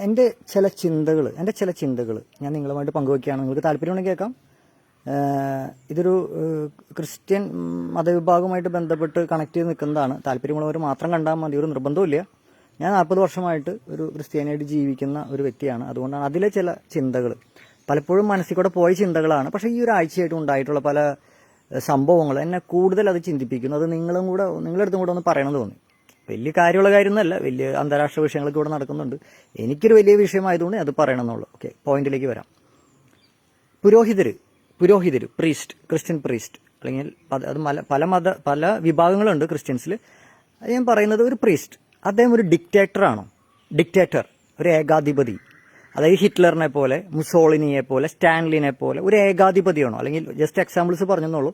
എൻ്റെ ചില ചിന്തകൾ ഞാൻ നിങ്ങളുമായിട്ട് പങ്കുവയ്ക്കുകയാണ്. നിങ്ങൾക്ക് താല്പര്യമുണ്ടെങ്കിൽ കേൾക്കാം. ഇതൊരു ക്രിസ്ത്യൻ മതവിഭാഗവുമായിട്ട് ബന്ധപ്പെട്ട് കണക്ട് ചെയ്ത് നിൽക്കുന്നതാണ്. താല്പര്യമുള്ളവർ മാത്രം കണ്ടാൽ മതി, ഒരു നിർബന്ധമില്ല. ഞാൻ 40 വർഷമായിട്ട് ഒരു ക്രിസ്ത്യാനിയായിട്ട് ജീവിക്കുന്ന ഒരു വ്യക്തിയാണ്. അതുകൊണ്ടാണ് അതിലെ ചില ചിന്തകൾ പലപ്പോഴും മനസ്സിൽ കൂടെ പോയ ചിന്തകളാണ്. പക്ഷേ ഈ ഒരു ആഴ്ചയായിട്ട് ഉണ്ടായിട്ടുള്ള പല സംഭവങ്ങൾ എന്നെ കൂടുതൽ അത് ചിന്തിപ്പിക്കുന്നു. അത് നിങ്ങളുടെ അടുത്തും കൂടെ ഒന്ന് പറയണമെന്ന് തോന്നി. വലിയ കാര്യമുള്ള കാര്യമൊന്നുമല്ല, വലിയ അന്താരാഷ്ട്ര വിഷയങ്ങളൊക്കെ ഇവിടെ നടക്കുന്നുണ്ട്. എനിക്കൊരു വലിയ വിഷയമായതുകൊണ്ട് അത് പറയണമെന്നുള്ളൂ. ഓക്കെ, പോയിന്റിലേക്ക് വരാം. പുരോഹിതര് പ്രീസ്റ്റ്, ക്രിസ്ത്യൻ പ്രീസ്റ്റ്, അല്ലെങ്കിൽ അത് പല വിഭാഗങ്ങളുണ്ട് ക്രിസ്ത്യൻസിൽ. അത് ഞാൻ പറയുന്നത് ഒരു പ്രീസ്റ്റ്, അദ്ദേഹം ഒരു ഡിക്റ്റേറ്റർ, ഒരു ഏകാധിപതി. അതായത് ഹിറ്റ്ലറിനെ പോലെ, മുസോളിനിയെ പോലെ, സ്റ്റാൻലിനെ പോലെ ഒരു ഏകാധിപതിയാണോ? അല്ലെങ്കിൽ ജസ്റ്റ് എക്സാമ്പിൾസ് പറഞ്ഞെന്നുള്ളൂ,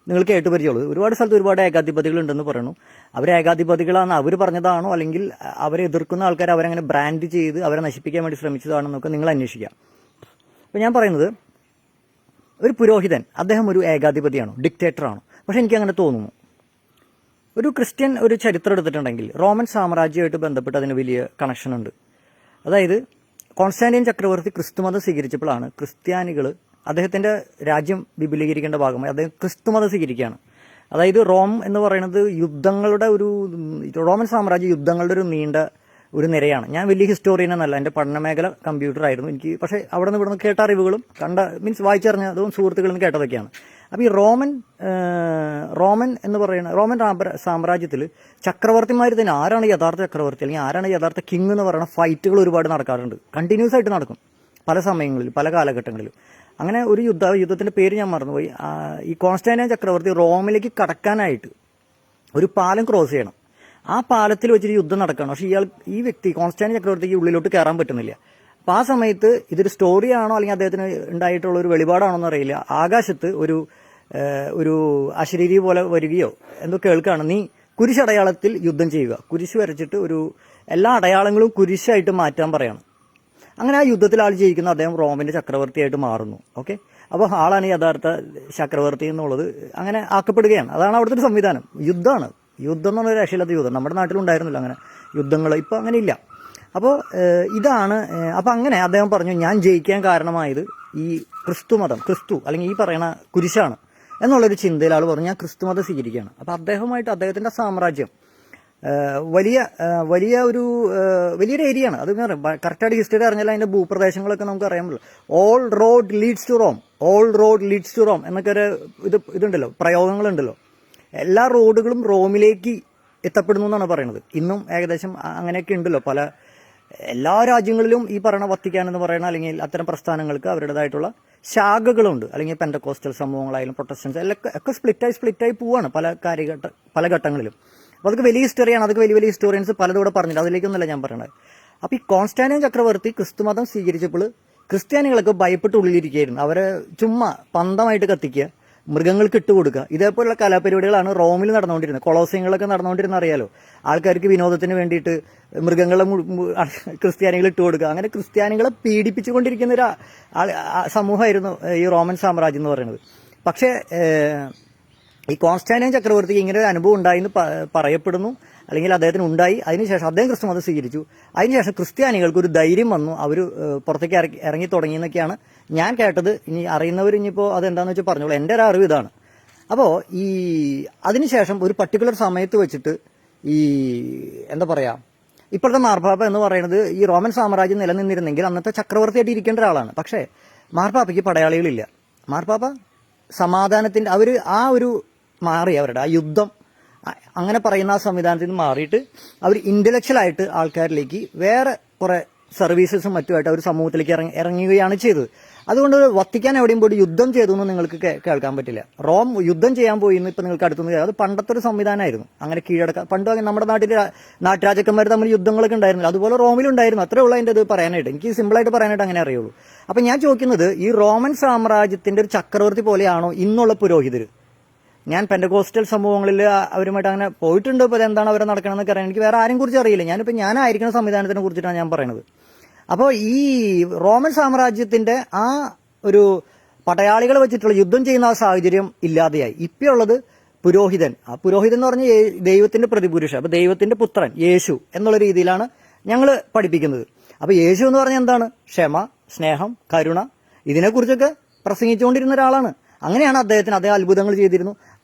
നിങ്ങൾ കേട്ട് പരിചയമുള്ളൂ. ഒരുപാട് സ്ഥലത്ത് ഒരുപാട് ഏകാധിപതികൾ ഉണ്ടെന്ന് പറയുന്നു. അവർ ഏകാധിപതികളാണ് അവർ പറഞ്ഞതാണോ, അല്ലെങ്കിൽ അവരെ എതിർക്കുന്ന ആൾക്കാർ അവരങ്ങനെ ബ്രാൻഡ് ചെയ്ത് അവരെ നശിപ്പിക്കാൻ വേണ്ടി ശ്രമിച്ചതാണെന്നൊക്കെ നിങ്ങൾ അന്വേഷിക്കാം. അപ്പോൾ ഞാൻ പറയുന്നത്, ഒരു പുരോഹിതൻ അദ്ദേഹം ഒരു ഏകാധിപതിയാണോ, ഡിക്റ്റേറ്ററാണോ? പക്ഷെ എനിക്ക് അങ്ങനെ തോന്നുന്നു. ഒരു ക്രിസ്ത്യൻ ഒരു ചരിത്രം എടുത്തിട്ടുണ്ടെങ്കിൽ റോമൻ സാമ്രാജ്യമായിട്ട് ബന്ധപ്പെട്ട് അതിന് വലിയ കണക്ഷൻ ഉണ്ട്. അതായത് കോൺസ്റ്റാന്റിൻ ചക്രവർത്തി ക്രിസ്തുമതം സ്വീകരിച്ചപ്പോഴാണ് ക്രിസ്ത്യാനികൾ അദ്ദേഹത്തിന്റെ രാജ്യം വിപുലീകരിക്കേണ്ട ഭാഗമായി അദ്ദേഹം ക്രിസ്തുമതം സ്വീകരിക്കുകയാണ്. അതായത് റോം എന്ന് പറയുന്നത് റോമൻ സാമ്രാജ്യ യുദ്ധങ്ങളുടെ ഒരു നീണ്ട ഒരു നിരയാണ്. ഞാൻ വലിയ ഹിസ്റ്റോറിയൻ എന്നല്ല, എൻ്റെ പഠനമേഖല കമ്പ്യൂട്ടർ ആയിരുന്നു എനിക്ക്. പക്ഷേ അവിടെ നിന്ന് ഇവിടുന്ന് കേട്ട അറിവുകളും വായിച്ചറിഞ്ഞതും സുഹൃത്തുക്കളിൽ നിന്ന് കേട്ടതൊക്കെയാണ്. അപ്പോൾ ഈ റോമൻ എന്ന് പറയുന്ന റോമൻ സാമ്രാജ്യത്തിൽ ചക്രവർത്തിമാർ തന്നെ ആരാണ് യഥാർത്ഥ ചക്രവർത്തി അല്ലെങ്കിൽ ആരാണ് യഥാർത്ഥ കിങ് എന്ന് പറയുന്ന ഫൈറ്റുകൾ ഒരുപാട് നടക്കാറുണ്ട്. കണ്ടിന്യൂസ് ആയിട്ട് നടക്കും പല സമയങ്ങളിൽ, പല കാലഘട്ടങ്ങളിലും. അങ്ങനെ ഒരു യുദ്ധത്തിന്റെ പേര് ഞാൻ മറന്നുപോയി. ഈ കോൺസ്റ്റാന്റിൻ ചക്രവർത്തി റോമിലേക്ക് കടക്കാനായിട്ട് ഒരു പാലം ക്രോസ് ചെയ്യണം. ആ പാലത്തിൽ വെച്ചൊരു യുദ്ധം നടക്കുകയാണ്. പക്ഷേ ഈ വ്യക്തി കോൺസ്റ്റാന്റിൻ ചക്രവർത്തിക്ക് ഉള്ളിലോട്ട് കയറാൻ പറ്റുന്നില്ല. അപ്പം ആ സമയത്ത് ഇതൊരു സ്റ്റോറിയാണോ അല്ലെങ്കിൽ അദ്ദേഹത്തിന് ഉണ്ടായിട്ടുള്ള ഒരു വെളിപാടാണോ എന്നറിയില്ല. ആകാശത്ത് ഒരു അശരീരി പോലെ വരികയോ എന്തോ കേൾക്കുകയാണ്, നീ കുരിശടയാളത്തിൽ യുദ്ധം ചെയ്യുക, കുരിശ് വരച്ചിട്ട് എല്ലാ അടയാളങ്ങളും കുരിശായിട്ട് മാറ്റാൻ പറയാണ്. അങ്ങനെ ആ യുദ്ധത്തിൽ ആൾ ജയിക്കുന്ന അദ്ദേഹം റോമിന്റെ ചക്രവർത്തിയായിട്ട് മാറുന്നു. ഓക്കെ, അപ്പോൾ ആളാണ് യഥാർത്ഥ ചക്രവർത്തി എന്നുള്ളത് അങ്ങനെ ആക്കപ്പെടുകയാണ്. അതാണ് അവിടുത്തെ ഒരു സംവിധാനം. യുദ്ധം എന്ന് പറഞ്ഞ രക്ഷയില്ലാത്ത യുദ്ധം നമ്മുടെ നാട്ടിലുണ്ടായിരുന്നില്ല അങ്ങനെ യുദ്ധങ്ങൾ. ഇപ്പം അങ്ങനെ ഇല്ല. അപ്പോൾ അപ്പം അങ്ങനെ അദ്ദേഹം പറഞ്ഞു, ഞാൻ ജയിക്കാൻ കാരണമായത് ഈ ക്രിസ്തു അല്ലെങ്കിൽ ഈ പറയുന്ന കുരിശാണ് എന്നുള്ളൊരു ചിന്തയിൽ ആൾ പറഞ്ഞു, ഞാൻ ക്രിസ്തുമതം സ്വീകരിക്കുകയാണ്. അപ്പം അദ്ദേഹത്തിന്റെ സാമ്രാജ്യം വലിയൊരു ഏരിയയാണ്. അത് കറക്റ്റായിട്ട് ഹിസ്റ്ററി അറിഞ്ഞാൽ അതിന്റെ ഭൂപ്രദേശങ്ങളൊക്കെ നമുക്ക് അറിയാൻ പറ്റില്ല. All road leads to Rome എന്നൊക്കെ ഒരു ഇതുണ്ടല്ലോ, പ്രയോഗങ്ങളുണ്ടല്ലോ. എല്ലാ റോഡുകളും റോമിലേക്ക് എത്തപ്പെടുന്നു എന്നാണ് പറയുന്നത്. ഇന്നും ഏകദേശം അങ്ങനെയൊക്കെ ഉണ്ടല്ലോ. എല്ലാ രാജ്യങ്ങളിലും ഈ പറയുന്ന വത്തിക്കാൻ എന്ന് പറയുന്ന അല്ലെങ്കിൽ അത്തരം പ്രസ്ഥാനങ്ങൾക്ക് അവരുടേതായിട്ടുള്ള ശാഖകളുണ്ട്. അല്ലെങ്കിൽ പെന്തക്കോസ്റ്റൽ സമൂഹങ്ങളായാലും പ്രൊട്ടസ്റ്റൻസ് ഒക്കെ സ്പ്ലിറ്റായി പോവാണ് പല ഘട്ടങ്ങളിലും. അപ്പോൾ അതൊക്കെ വലിയ ഹിസ്റ്ററിയാണ്. അതൊക്കെ വലിയ ഹിസ്റ്റോറിയൻസ് പലതോടെ പറഞ്ഞിട്ട് അതിലേക്കൊന്നുമല്ല ഞാൻ പറയുന്നത്. അപ്പോൾ ഈ കോൺസ്റ്റാന്റിൻ ചക്രവർത്തി ക്രിസ്തുമതം സ്വീകരിച്ചപ്പോൾ ക്രിസ്ത്യാനികളൊക്കെ ഭയപ്പെട്ട് ഉള്ളിലിരിക്കുകയായിരുന്നു. അവരെ ചുമ്മാ പന്തമായിട്ട് കത്തിക്കുക, മൃഗങ്ങൾക്ക് ഇട്ടുകൊടുക്കുക, ഇതേപോലുള്ള കലാപരിപാടികളാണ് റോമിൽ നടന്നുകൊണ്ടിരുന്നത്. കൊളോസിയങ്ങളൊക്കെ നടന്നുകൊണ്ടിരുന്ന അറിയാലോ. ആൾക്കാർക്ക് വിനോദത്തിന് വേണ്ടിയിട്ട് മൃഗങ്ങളെ ക്രിസ്ത്യാനികൾ ഇട്ടുകൊടുക്കുക, അങ്ങനെ ക്രിസ്ത്യാനികളെ പീഡിപ്പിച്ചുകൊണ്ടിരിക്കുന്ന ഒരു സമൂഹമായിരുന്നു ഈ റോമൻ സാമ്രാജ്യം എന്ന് പറയുന്നത്. പക്ഷേ ഈ കോൺസ്റ്റാന്റിൻ ചക്രവർത്തിക്ക് ഇങ്ങനെ ഒരു അനുഭവം ഉണ്ടായി പറയപ്പെടുന്നു, അല്ലെങ്കിൽ അദ്ദേഹത്തിന് ഉണ്ടായി. അതിനുശേഷം അദ്ദേഹം ക്രിസ്തുമതം സ്വീകരിച്ചു. അതിനുശേഷം ക്രിസ്ത്യാനികൾക്ക് ഒരു ധൈര്യം വന്നു, അവർ പുറത്തേക്ക് ഇറങ്ങി തുടങ്ങി എന്നൊക്കെയാണ് ഞാൻ കേട്ടത്. ഇനി അറിയുന്നവർ ഇനിയിപ്പോൾ അതെന്താണെന്ന് വെച്ചാൽ പറഞ്ഞോളൂ. എൻ്റെ ഒരു അറിവ് ഇതാണ്. അപ്പോൾ അതിനുശേഷം ഒരു പർട്ടിക്കുലർ സമയത്ത് വെച്ചിട്ട് എന്താ പറയുക, ഇപ്പോഴത്തെ മാർപ്പാപ്പ എന്ന് പറയുന്നത് ഈ റോമൻ സാമ്രാജ്യം നിലനിന്നിരുന്നെങ്കിൽ അന്നത്തെ ചക്രവർത്തിയായിട്ട് ഇരിക്കേണ്ട ഒരാളാണ്. പക്ഷേ മാർപ്പാപ്പയ്ക്ക് പടയാളികളില്ല. മാർപ്പാപ്പ സമാധാനത്തിൻ്റെ അവരുടെ ആ യുദ്ധം അങ്ങനെ പറയുന്ന ആ സംവിധാനത്തിൽ നിന്ന് മാറിയിട്ട് അവർ ഇന്റലക്ച്വലായിട്ട് ആൾക്കാരിലേക്ക് വേറെ കുറെ സർവീസസും മറ്റുമായിട്ട് അവർ സമൂഹത്തിലേക്ക് ഇറങ്ങുകയാണ് ചെയ്തത്. അതുകൊണ്ട് വത്തിക്കാൻ എവിടെയും പോയി യുദ്ധം ചെയ്തു എന്ന് നിങ്ങൾക്ക് കേൾക്കാൻ പറ്റില്ല. റോം യുദ്ധം ചെയ്യാൻ പോയി എന്ന് ഇപ്പം നിങ്ങൾക്ക് അടുത്തുനിന്ന് അത് പണ്ടത്തെ ഒരു സംവിധാനമായിരുന്നു. അങ്ങനെ കീഴടക്കാൻ പണ്ട് നമ്മുടെ നാട്ടുരാജാക്കന്മാർ തമ്മിൽ യുദ്ധങ്ങളൊക്കെ ഉണ്ടായിരുന്നില്ല, അതുപോലെ റോമിലുണ്ടായിരുന്നു. അത്രേ ഉള്ളൂ അതിൻ്റെ ഇത് പറയാനായിട്ട്. എനിക്ക് സിമ്പിളായിട്ട് പറയാനായിട്ട് അങ്ങനെ അറിയുള്ളൂ. അപ്പം ഞാൻ ചോദിക്കുന്നത്, ഈ റോമൻ സാമ്രാജ്യത്തിന്റെ ഒരു ചക്രവർത്തി പോലെയാണോ ഇന്നുള്ള പുരോഹിതർ? ഞാൻ പെന്തക്കോസ്റ്റൽ സമൂഹങ്ങളിൽ അവരുമായിട്ട് അങ്ങനെ പോയിട്ടുണ്ട്. ഇപ്പോൾ എന്താണ് അവരെ നടക്കണമെന്നൊക്കെ അറിയാൻ എനിക്ക് വേറെ ആരെയും കുറിച്ച് അറിയില്ല. ഞാനായിരിക്കുന്ന സംവിധാനത്തിനെ കുറിച്ചിട്ടാണ് ഞാൻ പറയുന്നത്. അപ്പോൾ ഈ റോമൻ സാമ്രാജ്യത്തിന്റെ ആ ഒരു പടയാളികൾ വെച്ചിട്ടുള്ള യുദ്ധം ചെയ്യുന്ന ആ സാഹചര്യം ഇല്ലാതെയായി. ഇപ്പോഴുള്ളത് പുരോഹിതൻ. ആ പുരോഹിതൻ എന്ന് പറഞ്ഞാൽ ദൈവത്തിന്റെ പ്രതിപുരുഷൻ, അപ്പൊ ദൈവത്തിന്റെ പുത്രൻ യേശു എന്നുള്ള രീതിയിലാണ് ഞങ്ങൾ പഠിപ്പിക്കുന്നത്. അപ്പൊ യേശു എന്ന് പറഞ്ഞാൽ എന്താണ്? ക്ഷമ, സ്നേഹം, കരുണ, ഇതിനെക്കുറിച്ചൊക്കെ പ്രസംഗിച്ചുകൊണ്ടിരുന്ന ഒരാളാണ്. അങ്ങനെയാണ് അദ്ദേഹം അത്ഭുതങ്ങൾ ചെയ്തിരുന്നു.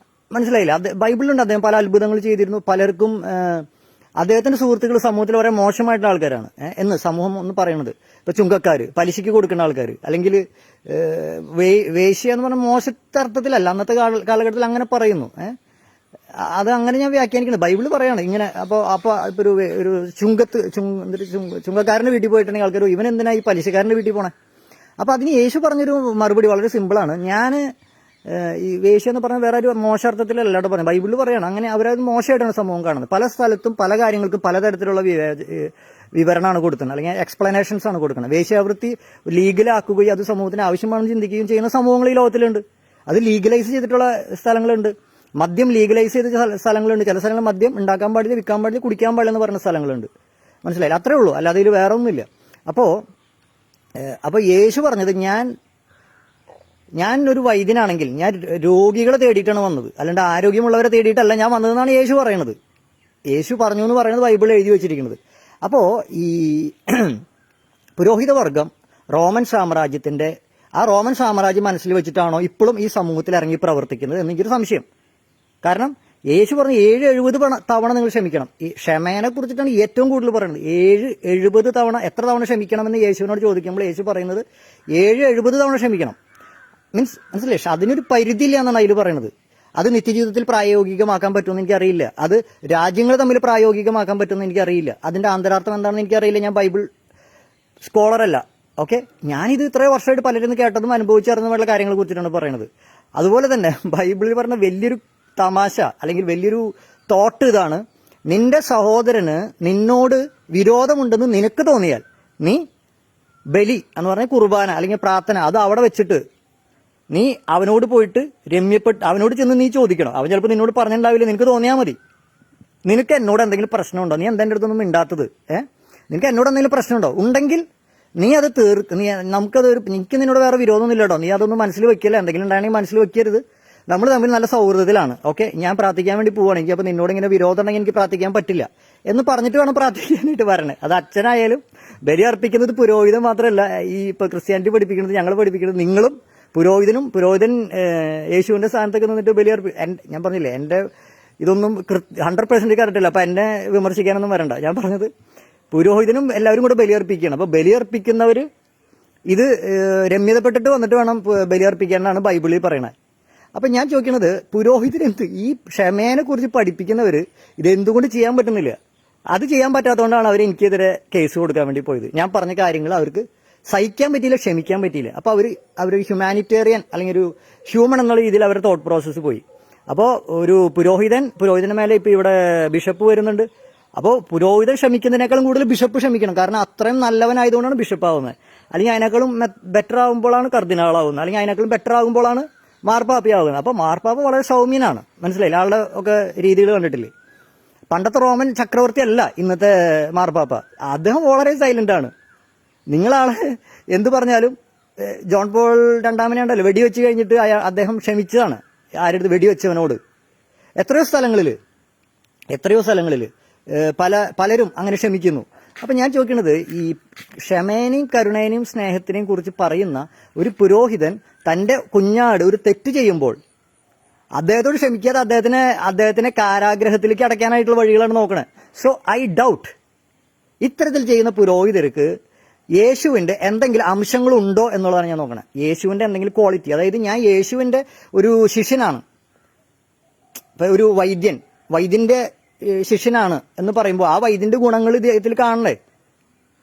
മനസ്സിലായില്ല? ബൈബിളിലുണ്ട് അദ്ദേഹം പല അത്ഭുതങ്ങൾ ചെയ്തിരുന്നു. പലർക്കും അദ്ദേഹത്തിന്റെ സുഹൃത്തുക്കൾ സമൂഹത്തിൽ വളരെ മോശമായിട്ടുള്ള ആൾക്കാരാണ് എന്ന് സമൂഹം ഒന്ന് പറയുന്നത്. ഇപ്പൊ ചുങ്കക്കാര്, പലിശയ്ക്ക് കൊടുക്കുന്ന ആൾക്കാർ, അല്ലെങ്കിൽ വേശ്യ എന്ന് പറഞ്ഞ മോശത്തെ അർത്ഥത്തിലല്ല, അന്നത്തെ കാലഘട്ടത്തിൽ അങ്ങനെ പറയുന്നു. അത് അങ്ങനെ ഞാൻ വ്യാഖ്യാനിക്കുന്നത്. ബൈബിള് പറയാണ് ഇങ്ങനെ. അപ്പൊ ഇപ്പൊ ഒരു ചുങ്കക്കാരന്റെ വീട്ടിൽ പോയിട്ടുണ്ടെങ്കിൽ ആൾക്കാർ ഇവൻ എന്തിനാ ഈ പലിശക്കാരന്റെ വീട്ടിൽ പോണേ? അപ്പൊ അതിന് യേശു പറഞ്ഞൊരു മറുപടി വളരെ സിമ്പിളാണ്. ഈ വേശ്യ എന്ന് പറഞ്ഞാൽ വേറെ ഒരു മോശാർത്ഥത്തിലല്ല പറഞ്ഞു. ബൈബിളിൽ പറയാണ് അങ്ങനെ അവരത് മോശമായിട്ടാണ് സമൂഹം കാണുന്നത്. പല സ്ഥലത്തും പല കാര്യങ്ങൾക്കും പലതരത്തിലുള്ള വിവരണമാണ് കൊടുക്കുന്നത്, അല്ലെങ്കിൽ എക്സ്പ്ലനേഷൻസ് ആണ് കൊടുക്കുന്നത്. വേശ്യാവൃത്തി ലീഗലാക്കുകയും അത് സമൂഹത്തിന് ആവശ്യമാണെന്ന് ചിന്തിക്കുകയും ചെയ്യുന്ന സമൂഹങ്ങൾ ഈ ലോകത്തിലുണ്ട്. അത് ലീഗലൈസ് ചെയ്തിട്ടുള്ള സ്ഥലങ്ങളുണ്ട്. മദ്യം ലീഗലൈസ് ചെയ്ത സ്ഥലങ്ങളുണ്ട്. ചില സ്ഥലങ്ങളിൽ മദ്യം ഉണ്ടാക്കാൻ പാടില്ല, വിൽക്കാൻ പാടില്ല, കുടിക്കാൻ പാടില്ല എന്ന് പറഞ്ഞ സ്ഥലങ്ങളുണ്ട്. മനസ്സിലായില്ല? അത്രേ ഉള്ളൂ, അല്ലാതെ ഇതിൽ വേറെ ഒന്നുമില്ല. അപ്പോൾ യേശു പറഞ്ഞത് ഞാൻ ഒരു വൈദ്യനാണെങ്കിൽ ഞാൻ രോഗികളെ തേടിയിട്ടാണ് വന്നത്, അല്ലാണ്ട് ആരോഗ്യമുള്ളവരെ തേടിയിട്ടല്ല ഞാൻ വന്നതെന്നാണ് യേശു പറയുന്നത്. യേശു പറഞ്ഞു എന്ന് പറയുന്നത് ബൈബിളിൽ എഴുതി വെച്ചിരിക്കുന്നത്. അപ്പോൾ ഈ പുരോഹിത വർഗം റോമൻ സാമ്രാജ്യം മനസ്സിൽ വെച്ചിട്ടാണോ ഇപ്പോഴും ഈ സമൂഹത്തിൽ ഇറങ്ങി പ്രവർത്തിക്കുന്നത് എന്നെനിക്കൊരു സംശയം. കാരണം യേശു പറഞ്ഞു 70 തവണ നിങ്ങൾ ക്ഷമിക്കണം. ഈ ക്ഷമേനെ കുറിച്ചിട്ടാണ് ഏറ്റവും കൂടുതൽ പറയുന്നത്. 70 തവണ. എത്ര തവണ ക്ഷമിക്കണമെന്ന് യേശുവിനോട് ചോദിക്കുമ്പോൾ യേശു പറയുന്നത് 70 തവണ ക്ഷമിക്കണം. മനസ്സിലായി? അതിനൊരു പരിധിയില്ല എന്നാണ് അതിൽ പറയുന്നത്. അത് നിത്യജീവിതത്തിൽ പ്രായോഗികമാക്കാൻ പറ്റുമെന്ന് എനിക്കറിയില്ല. അത് രാജ്യങ്ങൾ തമ്മിൽ പ്രായോഗികമാക്കാൻ പറ്റുമെന്ന് എനിക്കറിയില്ല. അതിന്റെ ആന്തരാർത്ഥം എന്താണെന്ന് എനിക്കറിയില്ല. ഞാൻ ബൈബിൾ സ്കോളറല്ല. ഓക്കെ, ഞാനിത് ഇത്രയും വർഷമായിട്ട് പലരും കേട്ടതും അനുഭവിച്ചറിഞ്ഞുള്ള കാര്യങ്ങളെ കുറിച്ചിട്ടാണ് പറയുന്നത്. അതുപോലെ തന്നെ ബൈബിളിൽ പറഞ്ഞ വലിയൊരു തമാശ അല്ലെങ്കിൽ വലിയൊരു തോട്ട് ഇതാണ്: നിന്റെ സഹോദരന് നിന്നോട് വിരോധമുണ്ടെന്ന് നിനക്ക് തോന്നിയാൽ നീ ബലി എന്ന് പറഞ്ഞ കുർബാന അല്ലെങ്കിൽ പ്രാർത്ഥന അത് അവിടെ വെച്ചിട്ട് നീ അവനോട് പോയിട്ട് അവനോട് ചെന്ന് നീ ചോദിക്കണം. അവൻ ചിലപ്പോൾ നിന്നോട് പറഞ്ഞിട്ടുണ്ടാവില്ല, നിനക്ക് തോന്നിയാൽ മതി. നിനക്ക് എന്നോട് എന്തെങ്കിലും പ്രശ്നമുണ്ടോ? നീ എന്താ എൻ്റെ അടുത്തൊന്നും മിണ്ടാത്തത്? നിനക്ക് എന്നോട് എന്തെങ്കിലും പ്രശ്നമുണ്ടോ? ഉണ്ടെങ്കിൽ നീ അത് എനിക്ക് നിന്നോട് വേറെ വിരോധമൊന്നും ഇല്ലട്ടോ. നീ അതൊന്നും മനസ്സിൽ വെക്കില്ല. എന്തെങ്കിലും ഉണ്ടാണെങ്കിൽ മനസ്സിൽ വെക്കരുത്. നമ്മൾ തമ്മിൽ നല്ല സൗഹൃദത്തിലാണ്. ഓക്കെ, ഞാൻ പ്രാർത്ഥിക്കാൻ വേണ്ടി പോവുകയാണെങ്കിൽ അപ്പോൾ നിന്നോട് ഇങ്ങനെ വിരോധം ഉണ്ടെങ്കിൽ എനിക്ക് പ്രാർത്ഥിക്കാൻ പറ്റില്ല എന്ന് പറഞ്ഞിട്ട് വേണം പ്രാർത്ഥിക്കാനായിട്ട് വരണേ. അത് അച്ഛനായാലും ബലി അർപ്പിക്കുന്നത് പുരോഹിതൻ മാത്രമല്ല. ഇപ്പൊ ക്രിസ്ത്യാനിറ്റി പഠിപ്പിക്കുന്നത്, ഞങ്ങൾ പഠിപ്പിക്കുന്നത്, നിങ്ങളും പുരോഹിതൻ യേശുവിന്റെ സ്ഥാനത്തൊക്കെ നിന്നിട്ട് ബലി ഞാൻ പറഞ്ഞില്ലേ, എന്റെ ഇതൊന്നും 100% കറക്റ്റല്ല. അപ്പൊ എന്നെ വിമർശിക്കാനൊന്നും വരണ്ട. ഞാൻ പറഞ്ഞത് പുരോഹിതനും എല്ലാവരും കൂടെ ബലിയർപ്പിക്കുകയാണ്. അപ്പൊ ബലിയർപ്പിക്കുന്നവർ ഇത് രമ്യതപ്പെട്ടിട്ട് വന്നിട്ട് വേണം ബലിയർപ്പിക്കാനാണ് ബൈബിളിൽ പറയണത്. അപ്പൊ ഞാൻ ചോദിക്കുന്നത്, പുരോഹിതരെന്ത് ഈ ക്ഷമേനെ കുറിച്ച് പഠിപ്പിക്കുന്നവർ ഇതെന്തുകൊണ്ട് ചെയ്യാൻ പറ്റുന്നില്ല? അത് ചെയ്യാൻ പറ്റാത്തതുകൊണ്ടാണ് അവർ എനിക്കെതിരെ കേസ് കൊടുക്കാൻ വേണ്ടി പോയത്. ഞാൻ പറഞ്ഞ കാര്യങ്ങൾ അവർക്ക് സഹിക്കാൻ പറ്റിയില്ല, ക്ഷമിക്കാൻ പറ്റിയില്ല. അപ്പൊ അവർ ഹ്യൂമാനിറ്റേറിയൻ അല്ലെങ്കിൽ ഒരു ഹ്യൂമൻ എന്നുള്ള രീതിയിൽ അവരുടെ തോട്ട് പ്രോസസ്സ് പോയി. അപ്പോൾ ഒരു പുരോഹിതന്റെ മേലെ ഇപ്പൊ ഇവിടെ ബിഷപ്പ് വരുന്നുണ്ട്. അപ്പോൾ പുരോഹിതൻ ക്ഷമിക്കുന്നതിനേക്കാളും കൂടുതൽ ബിഷപ്പ് ക്ഷമിക്കണം. കാരണം അത്രയും നല്ലവനായതുകൊണ്ടാണ് ബിഷപ്പ് ആവുന്നത്. അല്ലെങ്കിൽ അതിനേക്കാളും ബെറ്റർ ആകുമ്പോഴാണ് കർദിനാളാവുന്നത്. അല്ലെങ്കിൽ അതിനേക്കാളും ബെറ്റർ ആകുമ്പോഴാണ് മാർപ്പാപ്പയാവുന്നത്. അപ്പോൾ മാർപ്പാപ്പ വളരെ സൗമ്യനാണ്. മനസ്സിലായില്ല? ആളുടെ ഒക്കെ രീതികൾ കണ്ടിട്ടില്ലേ? പണ്ടത്തെ റോമൻ ചക്രവർത്തി അല്ല ഇന്നത്തെ മാർപ്പാപ്പ. അദ്ദേഹം വളരെ സൈലന്റ് ആണ്. നിങ്ങളാള് എന്ത് പറഞ്ഞാലും ജോൺ പോൾ രണ്ടാമനെ ഉണ്ടല്ലോ, വെടിവെച്ച് കഴിഞ്ഞിട്ട് അദ്ദേഹം ക്ഷമിച്ചതാണ് ആരുടെ വെടിവെച്ചവനോട്. എത്രയോ സ്ഥലങ്ങളിൽ പലരും അങ്ങനെ ക്ഷമിക്കുന്നു. അപ്പൊ ഞാൻ ചോദിക്കുന്നത്, ഈ ക്ഷമേനെയും കരുണേനെയും സ്നേഹത്തിനെയും കുറിച്ച് പറയുന്ന ഒരു പുരോഹിതൻ തന്റെ കുഞ്ഞാട് ഒരു തെറ്റ് ചെയ്യുമ്പോൾ അദ്ദേഹത്തോട് ക്ഷമിക്കാതെ അദ്ദേഹത്തിനെ കാരാഗ്രഹത്തിലേക്ക് അടയ്ക്കാനായിട്ടുള്ള വഴികളാണ് നോക്കണേ. സോ ഐ ഡൗട്ട് ഇത്തരത്തിൽ ചെയ്യുന്ന പുരോഹിതർക്ക് യേശുവിന്റെ എന്തെങ്കിലും അംശങ്ങളുണ്ടോ എന്നുള്ളതാണ് ഞാൻ നോക്കണേ. യേശുവിന്റെ എന്തെങ്കിലും ക്വാളിറ്റി, അതായത് ഞാൻ യേശുവിന്റെ ഒരു ശിഷ്യനാണ്, ഒരു വൈദ്യന്റെ ശിഷ്യനാണ് എന്ന് പറയുമ്പോൾ ആ വൈദ്യന്റെ ഗുണങ്ങൾ ഇദ്ദേഹത്തിൽ കാണണ്ടേ?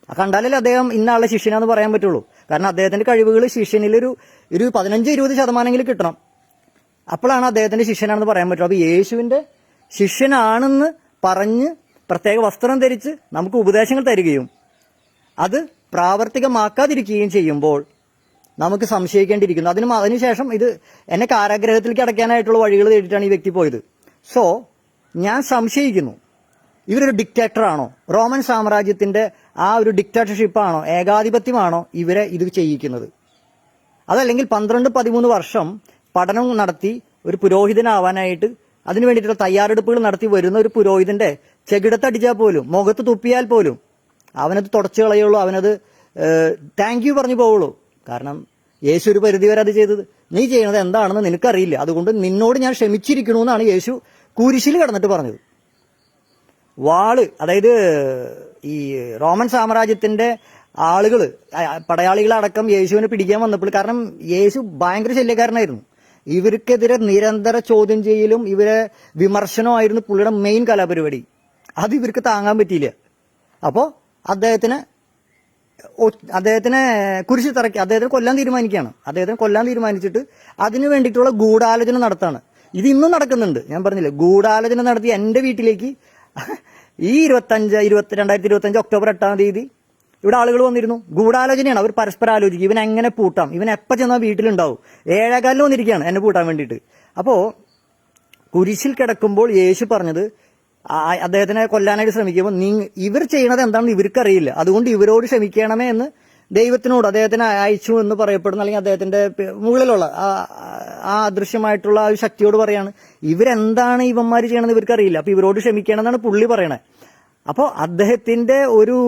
കണ്ടാലല്ലേ അദ്ദേഹം ഇന്ന ആളുടെ ശിഷ്യനാന്ന് പറയാൻ പറ്റുള്ളൂ. കാരണം അദ്ദേഹത്തിന്റെ കഴിവുകൾ ശിഷ്യനിൽ ഒരു 15-20% കിട്ടണം. അപ്പോഴാണ് അദ്ദേഹത്തിന്റെ ശിഷ്യനാണെന്ന് പറയാൻ പറ്റുള്ളൂ. അപ്പൊ യേശുവിന്റെ ശിഷ്യനാണെന്ന് പറഞ്ഞ് പ്രത്യേക വസ്ത്രം ധരിച്ച് നമുക്ക് ഉപദേശങ്ങൾ തരികയും അത് പ്രാവർത്തികമാക്കാതിരിക്കുകയും ചെയ്യുമ്പോൾ നമുക്ക് സംശയിക്കേണ്ടിയിരിക്കുന്നു. അതിനുശേഷം ഇത് എന്നെ കാരാഗ്രഹത്തിലേക്ക് അടയ്ക്കാനായിട്ടുള്ള വഴികൾ തേടിയിട്ടാണ് ഈ വ്യക്തി പോയത്. സോ ഞാൻ സംശയിക്കുന്നു, ഇവരൊരു ഡിക്റ്റേറ്ററാണോ? റോമൻ സാമ്രാജ്യത്തിന്റെ ആ ഒരു ഡിക്റ്റേറ്റർഷിപ്പാണോ, ഏകാധിപത്യമാണോ ഇവരെ ഇത് ചെയ്യിക്കുന്നത്? അതല്ലെങ്കിൽ 12-13 വർഷം പഠനം നടത്തി ഒരു പുരോഹിതനാവാനായിട്ട് അതിനു വേണ്ടിയിട്ടുള്ള തയ്യാറെടുപ്പുകൾ നടത്തി വരുന്ന ഒരു പുരോഹിതന്റെ ചെകിടത്തടിച്ചാൽ പോലും, മുഖത്ത് തുപ്പിയാൽ പോലും അവനത് തുടച്ചു കളയുള്ളൂ, അവനത് താങ്ക് യു പറഞ്ഞു പോവുള്ളൂ. കാരണം യേശു ഒരു പരിധി വരെ അത് ചെയ്തത്. നീ ചെയ്യണത് എന്താണെന്ന് നിനക്കറിയില്ല, അതുകൊണ്ട് നിന്നോട് ഞാൻ ക്ഷമിച്ചിരിക്കണു എന്നാണ് യേശു കുരിശിൽ കിടന്നിട്ട് പറഞ്ഞത്. വാള്, അതായത് ഈ റോമൻ സാമ്രാജ്യത്തിന്റെ ആളുകൾ, പടയാളികളടക്കം യേശുവിനെ പിടിക്കാൻ വന്നപ്പോൾ, കാരണം യേശു ഭയങ്കര ശല്യക്കാരനായിരുന്നു, ഇവർക്കെതിരെ നിരന്തര ചോദ്യം ചെയ്യലും ഇവരെ വിമർശനമായിരുന്നു പുള്ളിയുടെ മെയിൻ കലാപരിപാടി. അത് ഇവർക്ക് താങ്ങാൻ പറ്റിയില്ല. അപ്പോൾ അദ്ദേഹത്തിനെ കുരിശിൽ തറക്കി അദ്ദേഹത്തിനെ കൊല്ലാൻ തീരുമാനിക്കുകയാണ്. അദ്ദേഹത്തിനെ കൊല്ലാൻ തീരുമാനിച്ചിട്ട് അതിനു വേണ്ടിയിട്ടുള്ള ഗൂഢാലോചന നടത്താണ്. ഇത് ഇന്നും നടക്കുന്നുണ്ട്. ഞാൻ പറഞ്ഞില്ലേ, ഗൂഢാലോചന നടത്തി എൻ്റെ വീട്ടിലേക്ക് ഈ 2025 ഒക്ടോബർ 8-ാം തീയതി ഇവിടെ ആളുകൾ വന്നിരുന്നു. ഗൂഢാലോചനയാണ്. അവർ പരസ്പരം ആലോചിക്കും ഇവൻ എങ്ങനെ പൂട്ടാം, ഇവൻ എപ്പോൾ ചെന്നാൽ വീട്ടിലുണ്ടാവും. 7:15 വന്നിരിക്കുകയാണ് എന്നെ പൂട്ടാൻ വേണ്ടിയിട്ട്. അപ്പോൾ കുരിശിൽ കിടക്കുമ്പോൾ യേശു പറഞ്ഞത്, അദ്ദേഹത്തിനെ കൊല്ലാനായിട്ട് ശ്രമിക്കുമ്പോൾ, ഇവർ ചെയ്യണത് എന്താണെന്ന് ഇവർക്കറിയില്ല, അതുകൊണ്ട് ഇവരോട് ക്ഷമിക്കണമേ എന്ന് ദൈവത്തിനോട് അദ്ദേഹത്തിനെ അയച്ചു എന്ന് പറയപ്പെടുന്ന, അല്ലെങ്കിൽ അദ്ദേഹത്തിന്റെ മുകളിലുള്ള ആ അദൃശ്യമായിട്ടുള്ള ആ ഒരു ശക്തിയോട് പറയാണ്, ഇവരെന്താണ് ഇവന്മാർ ചെയ്യണമെന്ന് ഇവർക്കറിയില്ല, അപ്പൊ ഇവരോട് ക്ഷമിക്കണം എന്നാണ് പുള്ളി പറയണേ. അപ്പോൾ അദ്ദേഹത്തിന്റെ ഒരു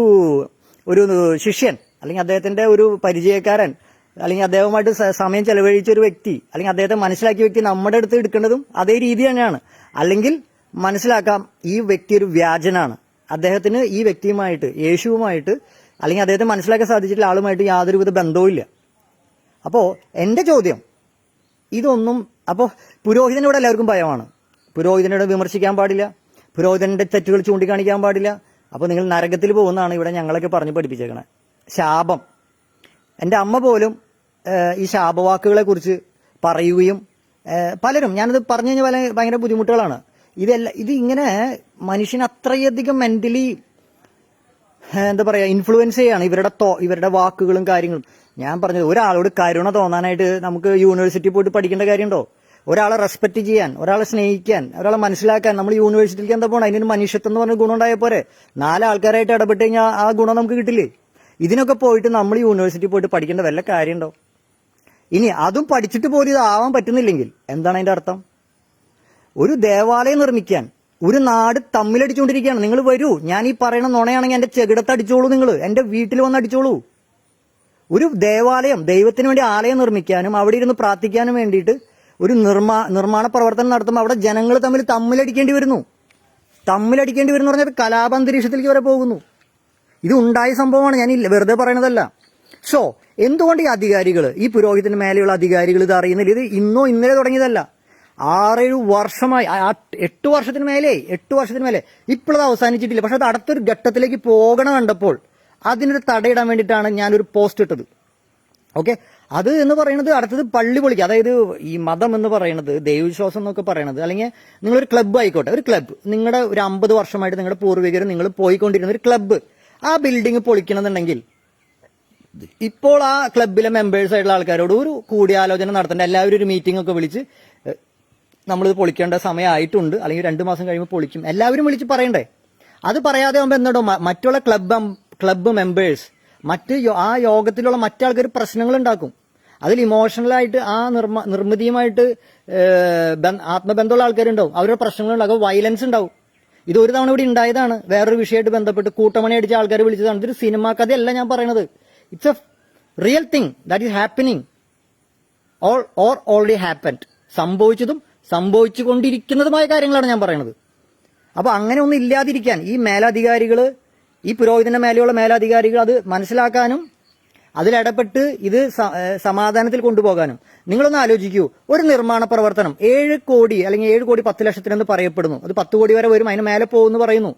ശിഷ്യൻ, അല്ലെങ്കിൽ അദ്ദേഹത്തിന്റെ ഒരു പരിചയക്കാരൻ, അല്ലെങ്കിൽ അദ്ദേഹവുമായിട്ട് സമയം ചെലവഴിച്ച ഒരു വ്യക്തി, അല്ലെങ്കിൽ അദ്ദേഹത്തെ മനസ്സിലാക്കിയ വ്യക്തി നമ്മുടെ അടുത്ത് എടുക്കേണ്ടതും അതേ രീതി തന്നെയാണ്. അല്ലെങ്കിൽ മനസ്സിലാക്കാം, ഈ വ്യക്തി ഒരു വ്യാജനാണ്, അദ്ദേഹത്തിന് ഈ വ്യക്തിയുമായിട്ട്, യേശുവുമായിട്ട്, അല്ലെങ്കിൽ അദ്ദേഹത്തെ മനസ്സിലാക്കാൻ സാധിച്ചിട്ടുള്ള ആളുമായിട്ട് യാതൊരുവിധ ബന്ധവുമില്ല. അപ്പോൾ എൻ്റെ ചോദ്യം ഇതൊന്നും, അപ്പോൾ പുരോഹിതനോട് എല്ലാവർക്കും ഭയമാണ്. പുരോഹിതനോട് വിമർശിക്കാൻ പാടില്ല, പുരോഹിതന്റെ തെറ്റുകൾ ചൂണ്ടിക്കാണിക്കാൻ പാടില്ല. അപ്പോൾ നിങ്ങൾ നരകത്തിൽ പോകുന്നതാണ് ഇവിടെ ഞങ്ങളൊക്കെ പറഞ്ഞ് പഠിപ്പിച്ചേക്കണേ. ശാപം, എൻ്റെ അമ്മ പോലും ഈ ശാപവാക്കുകളെ കുറിച്ച് പറയുകയും പലരും, ഞാനത് പറഞ്ഞു കഴിഞ്ഞാൽ ഭയങ്കര ബുദ്ധിമുട്ടുകളാണ്. ഇത് ഇങ്ങനെ മനുഷ്യന് അത്രയധികം മെന്റലി എന്താ പറയുക, ഇൻഫ്ലുവൻസ് ചെയ്യാണ് ഇവരുടെ വാക്കുകളും കാര്യങ്ങളും. ഞാൻ പറഞ്ഞത്, ഒരാളോട് കരുണ തോന്നാനായിട്ട് നമുക്ക് യൂണിവേഴ്സിറ്റി പോയിട്ട് പഠിക്കേണ്ട കാര്യമുണ്ടോ? ഒരാളെ റെസ്പെക്ട് ചെയ്യാൻ, ഒരാളെ സ്നേഹിക്കാൻ, ഒരാളെ മനസ്സിലാക്കാൻ നമ്മൾ യൂണിവേഴ്സിറ്റിയിലേക്ക് എന്താ പോകണം? അതിനൊരു മനുഷ്യത്വം എന്ന് പറഞ്ഞ ഗുണം ഉണ്ടായ പോരെ? 4 ആൾക്കാരായിട്ട് ഇടപെട്ട് കഴിഞ്ഞാൽ ആ ഗുണം നമുക്ക് കിട്ടില്ലേ? ഇതിനൊക്കെ പോയിട്ട് നമ്മൾ യൂണിവേഴ്സിറ്റി പോയിട്ട് പഠിക്കേണ്ട വല്ല കാര്യമുണ്ടോ? ഇനി അതും പഠിച്ചിട്ട് പോലും ഇതാവാൻ പറ്റുന്നില്ലെങ്കിൽ എന്താണ് അതിന്റെ അർത്ഥം? ഒരു ദേവാലയം നിർമ്മിക്കാൻ ഒരു നാട് തമ്മിലടിച്ചുകൊണ്ടിരിക്കുകയാണ്. നിങ്ങൾ വരൂ, ഞാൻ ഈ പറയണ നുണയാണെങ്കിൽ എന്റെ ചെകിടത്ത് അടിച്ചോളൂ, നിങ്ങൾ എന്റെ വീട്ടിൽ വന്ന് അടിച്ചോളൂ. ഒരു ദേവാലയം, ദൈവത്തിന് വേണ്ടി ആലയം നിർമ്മിക്കാനും അവിടെ ഇരുന്ന് പ്രാർത്ഥിക്കാനും വേണ്ടിയിട്ട് ഒരു നിർമ്മാണ പ്രവർത്തനം നടത്തുമ്പോൾ അവിടെ ജനങ്ങൾ തമ്മിലടിക്കേണ്ടി വരുന്നു. തമ്മിലടിക്കേണ്ടി വരുന്നു പറഞ്ഞാൽ കലാപാന്തരീക്ഷത്തിലേക്ക് വരെ പോകുന്നു. ഇത് ഉണ്ടായ സംഭവമാണ്, ഞാൻ വെറുതെ പറയണതല്ല. സോ എന്തുകൊണ്ട് ഈ അധികാരികൾ, ഈ പുരോഹിതന് മേലെയുള്ള അധികാരികൾ ഇത് അറിയുന്നില്ല? ഇത് ഇന്നോ ഇന്നലെ തുടങ്ങിയതല്ല, 6-7 വർഷമായി, 8 വർഷത്തിന് മേലെ ഇപ്പോഴത് അവസാനിച്ചിട്ടില്ല. പക്ഷെ അത് അടുത്തൊരു ഘട്ടത്തിലേക്ക് പോകണം കണ്ടപ്പോൾ അതിനൊരു തടയിടാൻ വേണ്ടിയിട്ടാണ് ഞാനൊരു പോസ്റ്റ് ഇട്ടത്. ഓക്കെ, അത് എന്ന് പറയുന്നത് അടുത്തത് പള്ളി പൊളിക്കുക. അതായത് ഈ മതം എന്ന് പറയുന്നത്, ദൈവവിശ്വാസം എന്നൊക്കെ പറയുന്നത്, അല്ലെങ്കിൽ നിങ്ങളൊരു ക്ലബ്ബ് ആയിക്കോട്ടെ, ഒരു ക്ലബ്ബ്, നിങ്ങളുടെ ഒരു 50 വർഷമായിട്ട് നിങ്ങളുടെ പൂർവികരും നിങ്ങൾ പോയിക്കൊണ്ടിരുന്ന ഒരു ക്ലബ്ബ്, ആ ബിൽഡിംഗ് പൊളിക്കണമെന്നുണ്ടെങ്കിൽ ഇപ്പോൾ ആ ക്ലബിലെ മെമ്പേഴ്സ് ആയിട്ടുള്ള ആൾക്കാരോട് ഒരു കൂടിയാലോചന നടത്തേണ്ട, എല്ലാവരും ഒരു മീറ്റിംഗ് ഒക്കെ വിളിച്ച് നമ്മളിത് പൊളിക്കേണ്ട സമയമായിട്ടുണ്ട്, അല്ലെങ്കിൽ 2 മാസം കഴിയുമ്പോൾ പൊളിക്കും, എല്ലാവരും വിളിച്ച് പറയണ്ടേ? അത് പറയാതെ ആകുമ്പോൾ എന്താണോ, മറ്റുള്ള ക്ലബ്ബ് മെമ്പേഴ്സ്, ആ യോഗത്തിലുള്ള മറ്റാൾക്കാർ പ്രശ്നങ്ങൾ ഉണ്ടാക്കും. അതിൽ ഇമോഷണലായിട്ട് ആ നിർമ്മിതിയുമായിട്ട് ആത്മബന്ധമുള്ള ആൾക്കാരുണ്ടാവും, അവരുടെ പ്രശ്നങ്ങൾ ഉണ്ടാകും, വയലൻസ് ഉണ്ടാവും. ഇത് ഒരു തവണ ഇവിടെ ഉണ്ടായതാണ്, വേറൊരു വിഷയമായിട്ട് ബന്ധപ്പെട്ട് കൂട്ടമണി അടിച്ച ആൾക്കാർ വിളിച്ചതാണ്. ഇതൊരു സിനിമാ കഥയല്ല ഞാൻ പറയണത്, it's a real thing that is happening or already happened. സംഭവിച്ചതും സംഭവിച്ചുകൊണ്ടിരിക്കുന്നതുമായ കാര്യങ്ങളാണ് ഞാൻ പറയുന്നത്. അപ്പൊ അങ്ങനെ ഒന്നും ഇല്ലാതിരിക്കാൻ ഈ മേലധികാരികൾ, ഈ പുരോഹിതന്റെ മേലെയുള്ള മേലധികാരികൾ അത് മനസ്സിലാക്കാനും അതിലിടപെട്ട് ഇത് സമാധാനത്തിൽ കൊണ്ടുപോകാനും. നിങ്ങളൊന്ന് ആലോചിക്കൂ, ഒരു നിർമ്മാണ പ്രവർത്തനം 7 കോടി അല്ലെങ്കിൽ 7 കോടി 10 ലക്ഷത്തിനെന്ന് പറയപ്പെടുന്നു, അത് 10 കോടി വരെ വരും, അതിന് മേലെ പോകുമെന്ന് പറയുന്നു.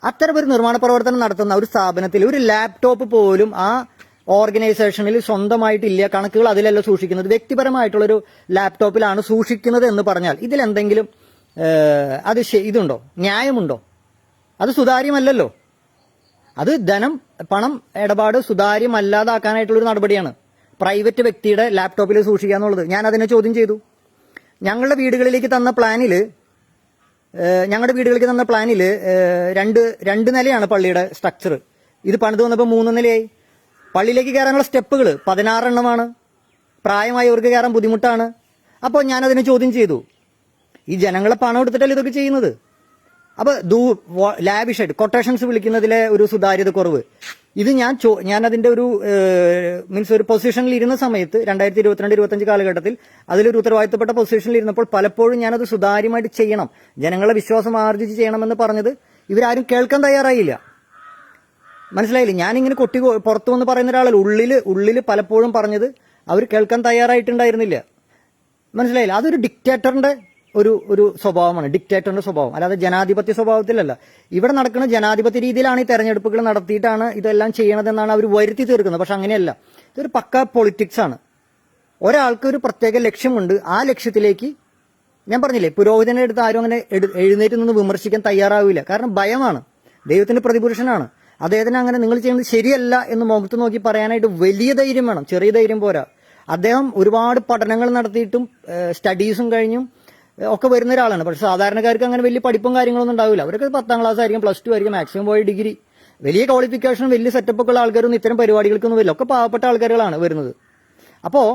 അത്തരം ഒരു നിർമ്മാണ പ്രവർത്തനം നടത്തുന്ന ഒരു സ്ഥാപനത്തിൽ ഒരു ലാപ്ടോപ്പ് പോലും ആ ഓർഗനൈസേഷനിൽ സ്വന്തമായിട്ടില്ല, കണക്കുകൾ അതിലല്ല സൂക്ഷിക്കുന്നത്, വ്യക്തിപരമായിട്ടുള്ളൊരു ലാപ്ടോപ്പിലാണ് സൂക്ഷിക്കുന്നത് എന്ന് പറഞ്ഞാൽ ഇതിലെന്തെങ്കിലും അത് ഇതുണ്ടോ, ന്യായമുണ്ടോ? അത് സുതാര്യമല്ലല്ലോ. അത് പണം ഇടപാട് സുതാര്യമല്ലാതാക്കാനായിട്ടുള്ളൊരു നടപടിയാണ് പ്രൈവറ്റ് വ്യക്തിയുടെ ലാപ്ടോപ്പിൽ സൂക്ഷിക്കുക എന്നുള്ളത്. ഞാൻ അതിനെ ചോദ്യം ചെയ്തു. ഞങ്ങളുടെ വീടുകളിലേക്ക് തന്ന പ്ലാനിൽ രണ്ട് നിലയാണ് പള്ളിയുടെ സ്ട്രക്ചർ. ഇത് പണിത് വന്നപ്പോൾ 3 നിലയായി. പള്ളിയിലേക്ക് കയറാനുള്ള സ്റ്റെപ്പുകൾ 16 എണ്ണമാണ്. പ്രായമായവർക്ക് കയറാൻ ബുദ്ധിമുട്ടാണ്. അപ്പോൾ ഞാനതിനെ ചോദ്യം ചെയ്തു, ഈ ജനങ്ങളെ പണം എടുത്തിട്ടല്ലേ ഇതൊക്കെ ചെയ്യുന്നത്? അപ്പൊ ലാവിഷായിട്ട് കൊട്ടേഷൻസ് വിളിക്കുന്നതിലെ ഒരു സുതാര്യത കുറവ്, ഇത് ഞാൻ അതിന്റെ ഒരു മീൻസ് ഒരു പൊസിഷനിൽ ഇരുന്ന സമയത്ത് 2022-25 കാലഘട്ടത്തിൽ അതിലൊരു ഉത്തരവാദിത്തപ്പെട്ട പൊസിഷനിൽ ഇരുന്നപ്പോൾ പലപ്പോഴും ഞാനത് സുതാര്യമായിട്ട് ചെയ്യണം, ജനങ്ങളെ വിശ്വാസം ആർജിച്ച് ചെയ്യണമെന്ന് പറഞ്ഞത് ഇവരാരും കേൾക്കാൻ തയ്യാറായില്ല. മനസ്സിലായില്ലേ? ഞാനിങ്ങനെ പുറത്തു വന്ന് പറയുന്ന ഒരാളല്ല, ഉള്ളില് പലപ്പോഴും പറഞ്ഞത് അവർ കേൾക്കാൻ തയ്യാറായിട്ടുണ്ടായിരുന്നില്ല. മനസ്സിലായില്ല? അതൊരു ഡിക്റ്റേറ്ററിന്റെ ഒരു സ്വഭാവമാണ്, ഡിക്റ്റേറ്ററിന്റെ സ്വഭാവം, അല്ലാതെ ജനാധിപത്യ സ്വഭാവത്തിലല്ല. ഇവിടെ നടക്കുന്ന ജനാധിപത്യ രീതിയിലാണ് ഈ തെരഞ്ഞെടുപ്പുകൾ നടത്തിയിട്ടാണ് ഇതെല്ലാം ചെയ്യണതെന്നാണ് അവർ വരുത്തി തീർക്കുന്നത്. പക്ഷെ അങ്ങനെയല്ല, ഇതൊരു പക്ക പൊളിറ്റിക്സ് ആണ്. ഒരാൾക്ക് ഒരു പ്രത്യേക ലക്ഷ്യമുണ്ട്, ആ ലക്ഷ്യത്തിലേക്ക് ഞാൻ പറഞ്ഞില്ലേ, പുരോഹിതനെ എടുത്ത് ആരും അങ്ങനെ എഴുന്നേറ്റ് നിന്ന് വിമർശിക്കാൻ തയ്യാറാവില്ല. കാരണം ഭയമാണ്, ദൈവത്തിന്റെ പ്രതിപുരുഷനാണ്. അദ്ദേഹത്തിന് അങ്ങനെ നിങ്ങൾ ചെയ്യുന്നത് ശരിയല്ല എന്ന് മുഖത്ത് നോക്കി പറയാനായിട്ട് വലിയ ധൈര്യം വേണം, ചെറിയ ധൈര്യം പോരാ. അദ്ദേഹം ഒരുപാട് പഠനങ്ങൾ നടത്തിയിട്ടും സ്റ്റഡീസും കഴിഞ്ഞും ഒക്കെ വരുന്ന ഒരാളാണ്. പക്ഷെ സാധാരണക്കാർക്ക് അങ്ങനെ വലിയ പഠിപ്പും കാര്യങ്ങളൊന്നും ഉണ്ടാവില്ല. അവർക്ക് 10ാം ക്ലാസ് ആയിരിക്കും, +2 ആയിരിക്കും, മാക്സിമം പോയി ഡിഗ്രി. വലിയ ക്വാളിഫിക്കേഷൻ, വലിയ സെറ്റപ്പൊക്കെ ഉള്ള ആൾക്കാരൊന്നും ഇത്തരം പരിപാടികൾക്കൊന്നും വരില്ല. ഒക്കെ പാവപ്പെട്ട ആൾക്കാരുകളാണ് വരുന്നത്. അപ്പോൾ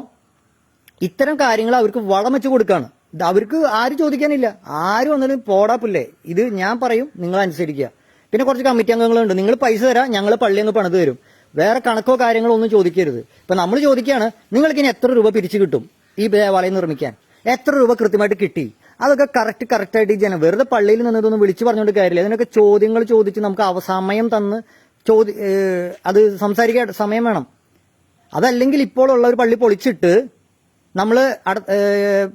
ഇത്തരം കാര്യങ്ങൾ അവർക്ക് വളം വെച്ച് കൊടുക്കുകയാണ്. അവർക്ക് ആരും ചോദിക്കാനില്ല, ആരും ഒന്നിനും പോടാപ്പില്ലേ, ഇത് ഞാൻ പറയും നിങ്ങൾ അനുസരിക്കുക. പിന്നെ കുറച്ച് കമ്മിറ്റി അംഗങ്ങളുണ്ട്, നിങ്ങൾ പൈസ തരാം, ഞങ്ങൾ പള്ളി അങ്ങ് പണിത് തരും, വേറെ കണക്കോ കാര്യങ്ങളോ ഒന്നും ചോദിക്കരുത്. ഇപ്പൊ നമ്മൾ ചോദിക്കുകയാണ്, നിങ്ങൾക്ക് ഇനി എത്ര രൂപ പിരിച്ചു കിട്ടും ഈ ദേവാലയം നിർമ്മിക്കാൻ, എത്ര രൂപ കൃത്യമായിട്ട് കിട്ടി, അതൊക്കെ കറക്റ്റായിട്ട് ഈ ജനം വെറുതെ പള്ളിയിൽ നിന്നതൊന്നും വിളിച്ചു പറഞ്ഞുകൊണ്ട് കാര്യമില്ല. അതിനൊക്കെ ചോദ്യങ്ങൾ ചോദിച്ച് നമുക്ക് സമയം തന്ന് അത് സംസാരിക്കാൻ സമയം വേണം. അതല്ലെങ്കിൽ ഇപ്പോഴുള്ള ഒരു പള്ളി പൊളിച്ചിട്ട് നമ്മൾ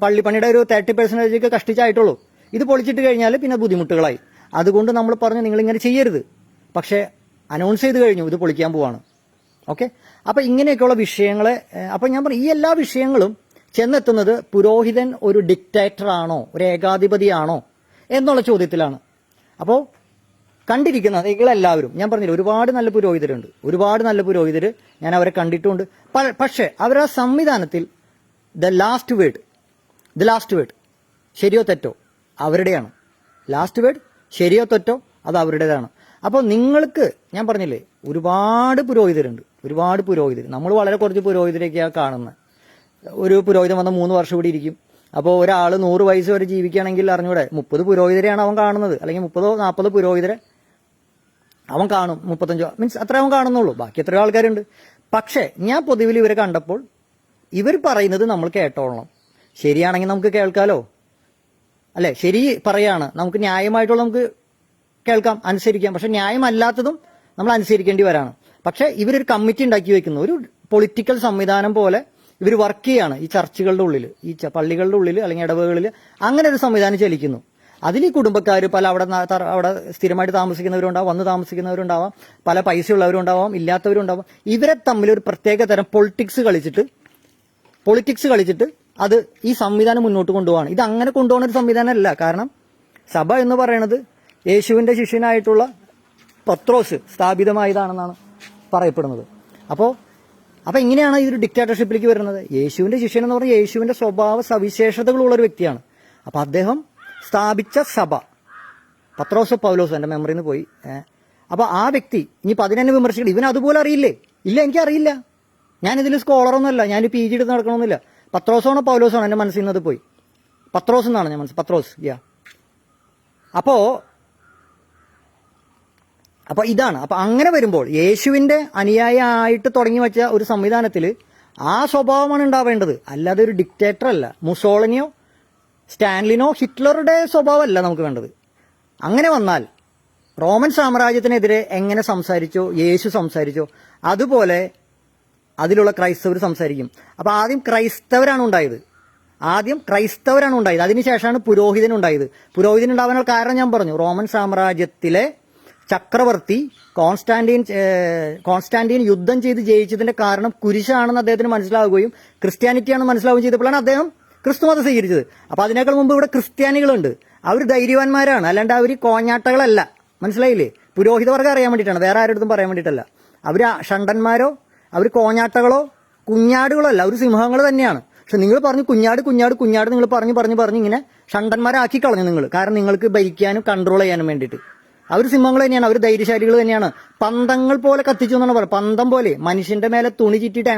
പള്ളിപ്പണിയുടെ ഒരു 30% കഷ്ടിച്ചായിട്ടുള്ളൂ, ഇത് പൊളിച്ചിട്ട് കഴിഞ്ഞാൽ പിന്നെ ബുദ്ധിമുട്ടുകളായി. അതുകൊണ്ട് നമ്മൾ പറഞ്ഞു നിങ്ങളിങ്ങനെ ചെയ്യരുത്. പക്ഷേ അനൗൺസ് ചെയ്ത് കഴിഞ്ഞു ഇത് പൊളിക്കാൻ പോവാണ്. ഓക്കെ, അപ്പൊ ഇങ്ങനെയൊക്കെയുള്ള വിഷയങ്ങളെ അപ്പൊ ഞാൻ പറഞ്ഞു, ഈ എല്ലാ വിഷയങ്ങളും ചെന്നെത്തുന്നത് പുരോഹിതൻ ഒരു ഡിക്റ്റേറ്റർ ആണോ, ഒരു ഏകാധിപതിയാണോ എന്നുള്ള ചോദ്യത്തിലാണ്. അപ്പോൾ കണ്ടിരിക്കുന്ന നിങ്ങളെല്ലാവരും, ഞാൻ പറഞ്ഞില്ല, ഒരുപാട് നല്ല പുരോഹിതരുണ്ട്, ഒരുപാട് നല്ല പുരോഹിതർ, ഞാൻ അവരെ കണ്ടിട്ടുമുണ്ട്. പക്ഷേ അവരാ സംവിധാനത്തിൽ ദ ലാസ്റ്റ് വേർഡ് ശരിയോ തെറ്റോ അവരുടെയാണ്. ലാസ്റ്റ് വേർഡ് ശരിയോ തെറ്റോ അത് അവരുടേതാണ്. അപ്പോൾ നിങ്ങൾക്ക് ഞാൻ പറഞ്ഞില്ലേ, ഒരുപാട് പുരോഹിതരുണ്ട്, ഒരുപാട് പുരോഹിതർ. നമ്മൾ വളരെ കുറച്ച് പുരോഹിതരൊക്കെയാണ് കാണുന്നത്. ഒരു പുരോഹിതൻ വന്ന 3 വർഷം ഇവിടെ ഇരിക്കും. അപ്പോൾ ഒരാൾ 100 വയസ്സ് വരെ ജീവിക്കുകയാണെങ്കിൽ അറിഞ്ഞൂടെ, 30 പുരോഹിതരെയാണ് അവൻ കാണുന്നത്, അല്ലെങ്കിൽ 30-40 പുരോഹിതരെ അവൻ കാണും. 35 മീൻസ് അത്ര അവൻ കാണുന്നുള്ളൂ, ബാക്കി എത്രയോ ആൾക്കാരുണ്ട്. പക്ഷേ ഞാൻ പൊതുവിൽ ഇവരെ കണ്ടപ്പോൾ ഇവർ പറയുന്നത് നമ്മൾ കേട്ടോളണം. ശരിയാണെങ്കിൽ നമുക്ക് കേൾക്കാലോ, അല്ലെ? ശരി പറയാണ്, നമുക്ക് ന്യായമായിട്ടുള്ള നമുക്ക് കേൾക്കാം, അനുസരിക്കാം. പക്ഷെ ന്യായമല്ലാത്തതും നമ്മൾ അനുസരിക്കേണ്ടി വരാണ്. പക്ഷെ ഇവരൊരു കമ്മിറ്റി ഉണ്ടാക്കി വെക്കുന്നു, ഒരു പൊളിറ്റിക്കൽ സംവിധാനം പോലെ ഇവർ വർക്ക് ചെയ്യാണ് ഈ ചർച്ചുകളുടെ ഉള്ളിൽ, ഈ പള്ളികളുടെ ഉള്ളിൽ അല്ലെങ്കിൽ ഇടവകളിൽ അങ്ങനെ ഒരു സംവിധാനം ചലിക്കുന്നു. അതിൽ ഈ കുടുംബക്കാർ പല അവിടെ സ്ഥിരമായിട്ട് താമസിക്കുന്നവരുണ്ടാവും, വന്ന് താമസിക്കുന്നവരുണ്ടാവാം, പല പൈസയുള്ളവരുണ്ടാവാം, ഇല്ലാത്തവരുണ്ടാവാം. ഇവരെ തമ്മിൽ ഒരു പ്രത്യേക തരം പൊളിറ്റിക്സ് കളിച്ചിട്ട് അത് ഈ സംവിധാനം മുന്നോട്ട് കൊണ്ടുപോവാണ്. ഇത് അങ്ങനെ കൊണ്ടുപോകുന്ന ഒരു സംവിധാനമല്ല. കാരണം സഭ എന്ന് പറയുന്നത് യേശുവിന്റെ ശിഷ്യനായിട്ടുള്ള പത്രോസ് സ്ഥാപിതമായതാണെന്നാണ് പറയപ്പെടുന്നത്. അപ്പോൾ ഇങ്ങനെയാണ് ഈ ഒരു ഡിക്റ്റാറ്റർഷിപ്പിലേക്ക് വരുന്നത്. യേശുവിന്റെ ശിഷ്യൻ എന്ന് പറഞ്ഞാൽ യേശുവിന്റെ സ്വഭാവ സവിശേഷതകളുള്ള ഒരു വ്യക്തിയാണ്. അപ്പൊ അദ്ദേഹം സ്ഥാപിച്ച സഭ, പത്രോസ് പൗലോസ്, എന്റെ മെമ്മറിയിൽ നിന്ന് പോയി. അപ്പൊ ആ വ്യക്തി ഇനി 10 വിമർശിക്കണം, ഇവന് അതുപോലെ അറിയില്ലേ? ഇല്ല, എനിക്കറിയില്ല, ഞാനിതിൽ സ്കോളറൊന്നുമല്ല, ഞാൻ PG എടുത്ത് നടക്കണമെന്നില്ല. പത്രോസാണോ പൗലോസാണോ എന്റെ മനസ്സിൽ നിന്ന് പോയി, പത്രോസ് എന്നാണ് ഞാൻ പത്രോസ്. അപ്പൊ ഇതാണ്. അപ്പൊ അങ്ങനെ വരുമ്പോൾ യേശുവിന്റെ അനുയായിയായിട്ട് തുടങ്ങി വെച്ച ഒരു സംവിധാനത്തിൽ ആ സ്വഭാവമാണ് ഉണ്ടാവേണ്ടത്, അല്ലാതെ ഒരു ഡിക്റ്റേറ്റർ അല്ല. മുസോളിനിയോ സ്റ്റാൻലിനോ ഹിറ്റ്ലറുടെ സ്വഭാവമല്ല നമുക്ക് വേണ്ടത്. അങ്ങനെ വന്നാൽ റോമൻ സാമ്രാജ്യത്തിനെതിരെ എങ്ങനെ സംസാരിച്ചോ യേശു സംസാരിച്ചോ അതുപോലെ അതിലുള്ള ക്രൈസ്തവർ സംസാരിക്കും. അപ്പൊ ആദ്യം ക്രൈസ്തവരാണ് ഉണ്ടായത്, അതിനുശേഷമാണ് പുരോഹിതൻ ഉണ്ടായത്. പുരോഹിതൻ ഉണ്ടാവാനുള്ള കാരണം ഞാൻ പറഞ്ഞു, റോമൻ സാമ്രാജ്യത്തിലെ ചക്രവർത്തി കോൺസ്റ്റാന്റീൻ യുദ്ധം ചെയ്ത് ജയിച്ചതിന്റെ കാരണം കുരിശാണെന്ന് അദ്ദേഹത്തിന് മനസ്സിലാവുകയും ക്രിസ്ത്യാനിറ്റിയാണെന്ന് മനസ്സിലാവുകയും ചെയ്തപ്പോഴാണ് അദ്ദേഹം ക്രിസ്തുമതം സ്വീകരിച്ചത്. അപ്പൊ അതിനേക്കാൾ മുമ്പ് ഇവിടെ ക്രിസ്ത്യാനികളുണ്ട്, അവർ ധൈര്യവാന്മാരാണ്, അല്ലാണ്ട് അവർ കോഞ്ഞാട്ടകളല്ല. മനസ്സിലായില്ലേ? പുരോഹിതവർഗം അറിയാൻ വേണ്ടിയിട്ടാണ്, വേറെ ആരുടെ പറയാൻ വേണ്ടിയിട്ടല്ല. അവർ ഷണ്ടന്മാരോ അവർ കോഞ്ഞാട്ടകളോ കുഞ്ഞാടുകളോ അല്ല, അവർ സിംഹങ്ങൾ തന്നെയാണ്. പക്ഷെ നിങ്ങൾ പറഞ്ഞു കുഞ്ഞാട് നിങ്ങൾ പറഞ്ഞ് ഇങ്ങനെ ഷണ്ടന്മാരാക്കി കളഞ്ഞു നിങ്ങൾ. കാരണം നിങ്ങൾക്ക് ഭരിക്കാനും കൺട്രോൾ ചെയ്യാനും വേണ്ടിയിട്ട്. അവർ സിംഹങ്ങൾ തന്നെയാണ്, അവർ ധൈര്യശാലികൾ തന്നെയാണ്. പന്തങ്ങൾ പോലെ കത്തിച്ചു എന്നാണ് പറയുന്നത്. പന്തം പോലെ മനുഷ്യന്റെ മേലെ തുണി ചുറ്റിയിട്ട്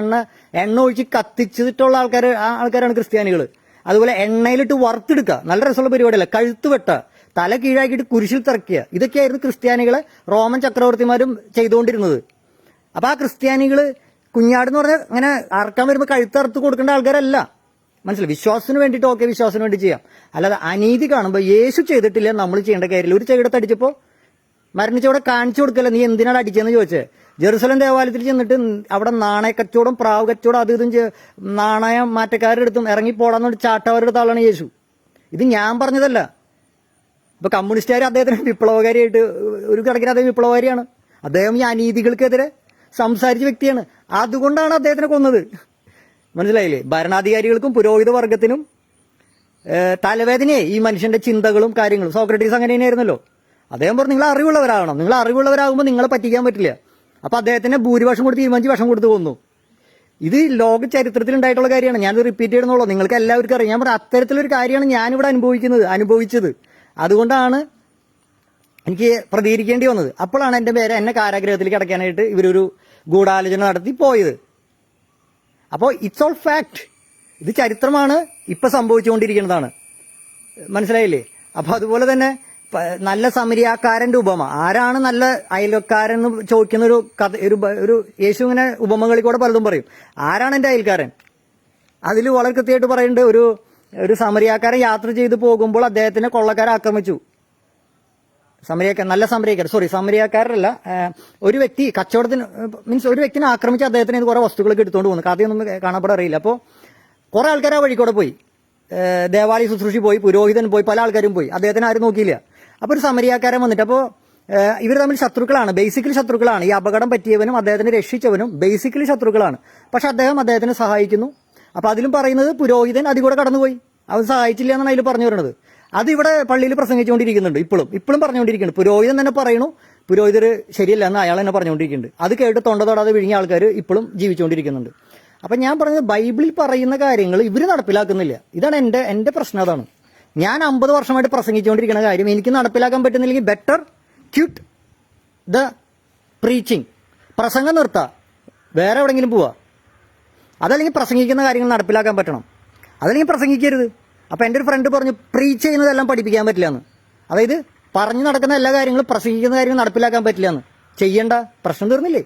എണ്ണ ഒഴിച്ച് കത്തിച്ചിട്ടുള്ള ആൾക്കാരാണ് ക്രിസ്ത്യാനികൾ. അതുപോലെ എണ്ണയിലിട്ട് വറുത്തെടുക്കുക, നല്ല രസമുള്ള പരിപാടിയല്ല. കഴുത്ത് വെട്ടുക, തല കീഴാക്കിയിട്ട് കുരിശിൽ തറക്കുക. ഇതൊക്കെയായിരുന്നു ക്രിസ്ത്യാനികളെ റോമൻ ചക്രവർത്തിമാരും ചെയ്തുകൊണ്ടിരുന്നത്. അപ്പൊ ആ ക്രിസ്ത്യാനികൾ കുഞ്ഞാട് എന്ന് പറഞ്ഞാൽ അങ്ങനെ അറക്കാൻ വരുമ്പോൾ കഴുത്തറുത്ത് കൊടുക്കേണ്ട ആൾക്കാരല്ല. മനസ്സിലായി? വിശ്വാസത്തിന് വേണ്ടിയിട്ട് ഓക്കെ, വിശ്വാസത്തിന് വേണ്ടി ചെയ്യാം. അല്ലാതെ അനീതി കാണുമ്പോൾ യേശു ചെയ്തിട്ടില്ല, നമ്മൾ ചെയ്യേണ്ട കാര്യമില്ല. ഒരു ചെകിടത്ത് അടിച്ചപ്പോൾ മരണിച്ചവിടെ കാണിച്ചു കൊടുക്കല്ല, നീ എന്തിനാണ് അടിച്ചതെന്ന് ചോദിച്ചേ. ജെറുസലം ദേവാലയത്തിൽ ചെന്നിട്ട് അവിടെ നാണയ കച്ചവടം, പ്രാവ് കച്ചവടം, അത് ഇതും നാണയ മാറ്റക്കാരുടെ അടുത്തും ഇറങ്ങിപ്പോടാന്ന് ചാട്ടവരുടെ ആളാണ് യേശു. ഇത് ഞാൻ പറഞ്ഞതല്ല. ഇപ്പൊ കമ്മ്യൂണിസ്റ്റുകാർ അദ്ദേഹത്തിന് വിപ്ലവകാരിയായിട്ട് ഒരു കണക്കിന് അദ്ദേഹം വിപ്ലവകാരിയാണ്. അദ്ദേഹം ഈ അനീതികൾക്കെതിരെ സംസാരിച്ച വ്യക്തിയാണ്. അതുകൊണ്ടാണ് അദ്ദേഹത്തിനെ കൊന്നത്. മനസ്സിലായില്ലേ? ഭരണാധികാരികൾക്കും പുരോഹിത വർഗത്തിനും തലവേദനയെ ഈ മനുഷ്യന്റെ ചിന്തകളും കാര്യങ്ങളും. സോക്രട്ടീസ് അങ്ങനെ തന്നെയായിരുന്നല്ലോ. അദ്ദേഹം പറഞ്ഞു നിങ്ങൾ അറിവുള്ളവരാകണം, നിങ്ങൾ അറിവുള്ളവരാകുമ്പോൾ നിങ്ങളെ പറ്റിക്കാൻ പറ്റില്ല. അപ്പൊ അദ്ദേഹത്തിന് ഭൂരിപക്ഷം കൊടുത്ത് തീരുമാനിച്ച് വിഷം കൊടുത്ത് കൊന്നു. ഇത് ലോക ചരിത്രത്തിൽ ഉണ്ടായിട്ടുള്ള കാര്യമാണ്. ഞാനത് റിപ്പീറ്റ് ചെയ്യണമെന്നുള്ളൂ. നിങ്ങൾക്ക് എല്ലാവർക്കും അറിയാം. ഞാൻ പറഞ്ഞ അത്തരത്തിലൊരു കാര്യമാണ് ഞാനിവിടെ അനുഭവിച്ചത്. അതുകൊണ്ടാണ് എനിക്ക് പ്രതികരിക്കേണ്ടി വന്നത്. അപ്പോഴാണ് എന്നെ കാരാഗ്രഹത്തിലേക്ക് അടയ്ക്കാനായിട്ട് ഇവരൊരു ഗൂഢാലോചന നടത്തി പോയത്. അപ്പോൾ ഇറ്റ്സ് ഓൾ ഫാക്ട്. ഇത് ചരിത്രമാണ്, ഇപ്പൊ സംഭവിച്ചുകൊണ്ടിരിക്കുന്നതാണ്. മനസ്സിലായില്ലേ? അപ്പൊ അതുപോലെ തന്നെ നല്ല സമരിയാക്കാരന്റെ ഉപമ, ആരാണ് നല്ല അയൽക്കാരൻ എന്ന് ചോദിക്കുന്ന ഒരു കഥ, ഒരു യേശു ഇങ്ങനെ ഉപമകളിൽ കൂടെ പലതും പറയും. ആരാണ് എൻ്റെ അയൽക്കാരൻ? അതിൽ വളരെ കൃത്യമായിട്ട് പറയുന്നുണ്ട്. ഒരു സമരിയാക്കാരൻ യാത്ര ചെയ്ത് പോകുമ്പോൾ അദ്ദേഹത്തിനെ കൊള്ളക്കാരെ ആക്രമിച്ചു. സമരിയാക്കാരല്ല, ഒരു വ്യക്തി കച്ചവടത്തിന് ഒരു വ്യക്തിനെ ആക്രമിച്ച് അദ്ദേഹത്തിന് ഇത് കുറെ വസ്തുക്കളൊക്കെ എടുത്തുകൊണ്ട് പോകുന്നു. കഥയൊന്നും കാണപ്പെടാൻ അറിയില്ല. അപ്പോൾ കുറെ ആൾക്കാർ ആ വഴിക്കൂടെ പോയി, ദേവാലയ ശുശ്രൂഷി പോയി, പുരോഹിതൻ പോയി, പല ആൾക്കാരും പോയി. അദ്ദേഹത്തിന് ആരും നോക്കിയില്ല. അപ്പോൾ ഒരു സമരിയാക്കാരൻ വന്നിട്ട്, അപ്പോൾ ഇവർ തമ്മിൽ ശത്രുക്കളാണ്, ബേസിക്കലി ശത്രുക്കളാണ്. ഈ അപകടം പറ്റിയവനും അദ്ദേഹത്തിനെ രക്ഷിച്ചവനും ബേസിക്കലി ശത്രുക്കളാണ്. പക്ഷെ അദ്ദേഹത്തിനെ സഹായിക്കുന്നു. അപ്പൊ അതിലും പറയുന്നത് പുരോഹിതൻ അതിൽ കൂടെ കടന്നുപോയി, അവൻ സഹായിച്ചില്ല എന്നാണ് അതിൽ പറഞ്ഞു വരുന്നത്. അതിവിടെ പള്ളിയിൽ പ്രസംഗിച്ചുകൊണ്ടിരിക്കുന്നുണ്ട്, ഇപ്പോഴും പറഞ്ഞുകൊണ്ടിരിക്കുന്നുണ്ട്. പുരോഹിതൻ തന്നെ പറയണു പുരോഹിതർ ശരിയല്ല എന്ന് അയാൾ തന്നെ പറഞ്ഞുകൊണ്ടിരിക്കുന്നുണ്ട്. അത് കേട്ട് തൊണ്ട തൊടാതെ വിഴുങ്ങിയ ആൾക്കാർ ഇപ്പോഴും ജീവിച്ചുകൊണ്ടിരിക്കുന്നുണ്ട്. അപ്പൊ ഞാൻ പറഞ്ഞത് ബൈബിളിൽ പറയുന്ന കാര്യങ്ങൾ ഇവർ നടപ്പിലാക്കുന്നില്ല. ഇതാണ് എന്റെ പ്രശ്നം. അതാണ് ഞാൻ 50 വർഷമായിട്ട് പ്രസംഗിച്ചുകൊണ്ടിരിക്കുന്ന കാര്യം. എനിക്ക് നടപ്പിലാക്കാൻ പറ്റുന്നില്ലെങ്കിൽ ബെറ്റർ ക്യൂട്ട് ദ പ്രീച്ചിങ്. പ്രസംഗം നിർത്താം, വേറെ എവിടെയെങ്കിലും പോവാ. അതല്ലെങ്കിൽ പ്രസംഗിക്കുന്ന കാര്യങ്ങൾ നടപ്പിലാക്കാൻ പറ്റണം, അതല്ലെങ്കിൽ പ്രസംഗിക്കരുത്. അപ്പൊ എൻ്റെ ഒരു ഫ്രണ്ട് പറഞ്ഞു പ്രീച്ച് ചെയ്യുന്നതെല്ലാം പഠിപ്പിക്കാൻ പറ്റില്ല എന്ന്. അതായത് പറഞ്ഞു നടക്കുന്ന എല്ലാ കാര്യങ്ങളും പ്രസംഗിക്കുന്ന കാര്യങ്ങൾ നടപ്പിലാക്കാൻ പറ്റില്ല എന്ന്. ചെയ്യണ്ട, പ്രശ്നം തീർന്നില്ലേ?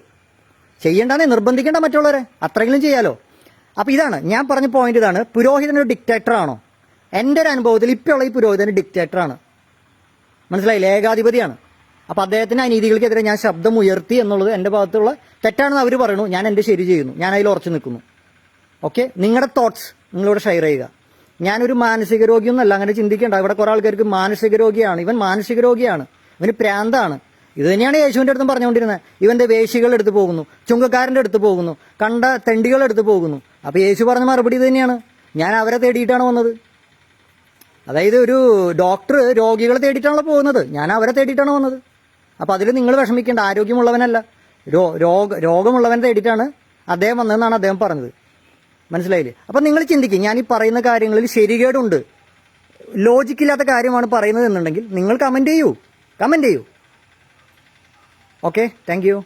ചെയ്യണ്ടെന്നേ, നിർബന്ധിക്കേണ്ട മറ്റുള്ളവരെ, അത്രയെങ്കിലും ചെയ്യാലോ. അപ്പൊ ഇതാണ് ഞാൻ പറഞ്ഞ പോയിന്റ്. ഇതാണ്, പുരോഹിതൻ ഒരു ഡിക്റ്റേറ്റർ ആണോ? എൻ്റെ ഒരു അനുഭവത്തിൽ ഇപ്പോഴുള്ള ഈ പുരോഹിതൻ ഡിക്റ്റേറ്ററാണ്. മനസ്സിലായില്ലേ? ഏകാധിപതിയാണ്. അപ്പൊ അദ്ദേഹത്തിന്റെ അനീതികൾക്കെതിരെ ഞാൻ ശബ്ദം ഉയർത്തി എന്നുള്ളത് എൻ്റെ ഭാഗത്തുള്ള തെറ്റാണെന്ന് അവർ പറയുന്നു. ഞാൻ എൻ്റെ ശരി ചെയ്യുന്നു, ഞാൻ അതിൽ ഉറച്ചു നിൽക്കുന്നു. ഓക്കെ, നിങ്ങളുടെ തോട്ട്സ് നിങ്ങളോട് ഷെയർ ചെയ്യുക. ഞാനൊരു മാനസിക രോഗിയൊന്നല്ല, അങ്ങനെ ചിന്തിക്കേണ്ട. ഇവിടെ കുറെ ആൾക്കാർക്ക് മാനസിക രോഗിയാണ്, ഇവൻ മാനസിക രോഗിയാണ്, ഇവന് പ്രാന്താണ്. ഇത് തന്നെയാണ് യേശുവിൻ്റെ അടുത്തും പറഞ്ഞുകൊണ്ടിരുന്നത്. ഇവന്റെ വേശികളുടെ അടുത്ത് പോകുന്നു, ചുങ്കക്കാരൻ്റെ അടുത്ത് പോകുന്നു, കണ്ട തെണ്ടികളുടെ അടുത്ത് പോകുന്നു. അപ്പൊ യേശു പറഞ്ഞ മറുപടി ഇത് തന്നെയാണ്. ഞാൻ അവരെ തേടിയിട്ടാണ് വന്നത്. അതായത് ഒരു ഡോക്ടർ രോഗികളെ തേടിയിട്ടാണല്ലോ പോകുന്നത്, ഞാൻ അവരെ തേടിയിട്ടാണ് വന്നത്. അപ്പൊ അതിൽ നിങ്ങൾ വിഷമിക്കേണ്ട, ആരോഗ്യമുള്ളവനല്ല, രോഗമുള്ളവൻ തേടിയിട്ടാണ് അദ്ദേഹം വന്നതെന്നാണ് അദ്ദേഹം പറഞ്ഞത്. മനസ്സിലായില്ലേ? അപ്പൊ നിങ്ങൾ ചിന്തിക്കും, ഞാൻ ഈ പറയുന്ന കാര്യങ്ങളിൽ ശരികേടുണ്ട്, ലോജിക്കില്ലാത്ത കാര്യമാണ് പറയുന്നത് എന്നുണ്ടെങ്കിൽ നിങ്ങൾ കമന്റ് ചെയ്യൂ. Okay, thank you.